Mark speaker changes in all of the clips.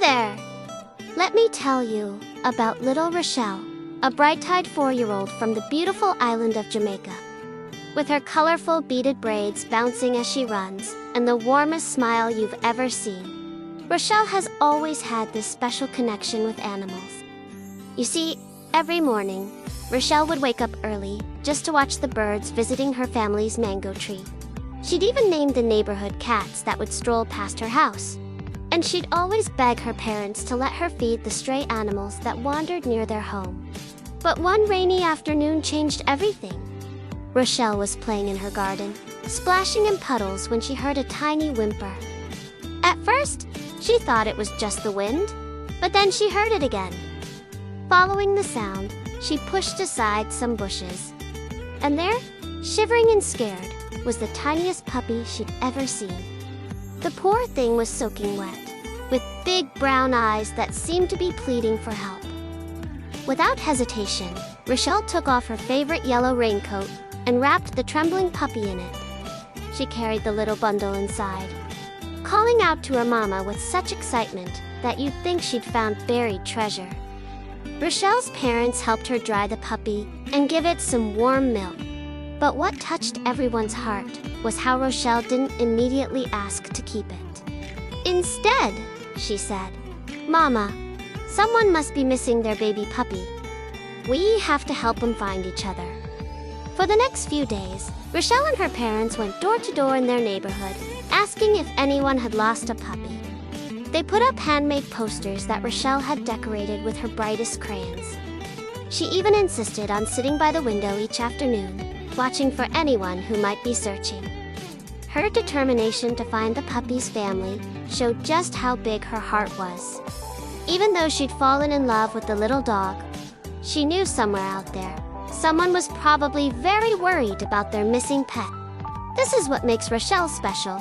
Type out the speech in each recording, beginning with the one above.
Speaker 1: there! Let me tell you about little Rochelle, a bright-eyed 4-year-old from the beautiful island of Jamaica. With her colorful beaded braids bouncing as she runs, and the warmest smile you've ever seen, Rochelle has always had this special connection with animals. You see, every morning, Rochelle would wake up early just to watch the birds visiting her family's mango tree. She'd even named the neighborhood cats that would stroll past her house. And she'd always beg her parents to let her feed the stray animals that wandered near their home. But one rainy afternoon changed everything. Rochelle was playing in her garden, splashing in puddles when she heard a tiny whimper. At first, she thought it was just the wind, but then she heard it again. Following the sound, she pushed aside some bushes. And there, shivering and scared, was the tiniest puppy she'd ever seen. The poor thing was soaking wet, with big brown eyes that seemed to be pleading for help. Without hesitation, Rochelle took off her favorite yellow raincoat and wrapped the trembling puppy in it. She carried the little bundle inside, calling out to her mama with such excitement that you'd think she'd found buried treasure. Rochelle's parents helped her dry the puppy and give it some warm milk. But what touched everyone's heart was how Rochelle didn't immediately ask to keep it. Instead, she said, "Mama, someone must be missing their baby puppy. We have to help them find each other." For the next few days, Rochelle and her parents went door to door in their neighborhood, asking if anyone had lost a puppy. They put up handmade posters that Rochelle had decorated with her brightest crayons. She even insisted on sitting by the window each afternoon, watching for anyone who might be searching. Her determination to find the puppy's family showed just how big her heart was. Even though she'd fallen in love with the little dog, she knew somewhere out there, someone was probably very worried about their missing pet. This is what makes Rochelle special.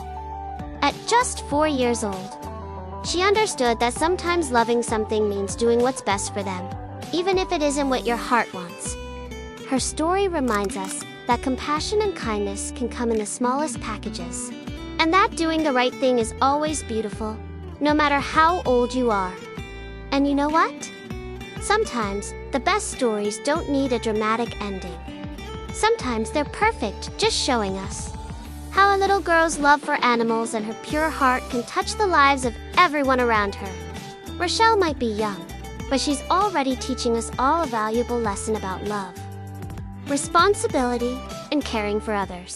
Speaker 1: At just 4 years old, she understood that sometimes loving something means doing what's best for them, even if it isn't what your heart wants. Her story reminds us that compassion and kindness can come in the smallest packages, and that doing the right thing is always beautiful, no matter how old you are. And you know what? Sometimes the best stories don't need a dramatic ending. Sometimes they're perfect, just showing us how a little girl's love for animals and her pure heart can touch the lives of everyone around her. Rochelle might be young, but she's already teaching us all a valuable lesson about love, responsibility, and caring for others.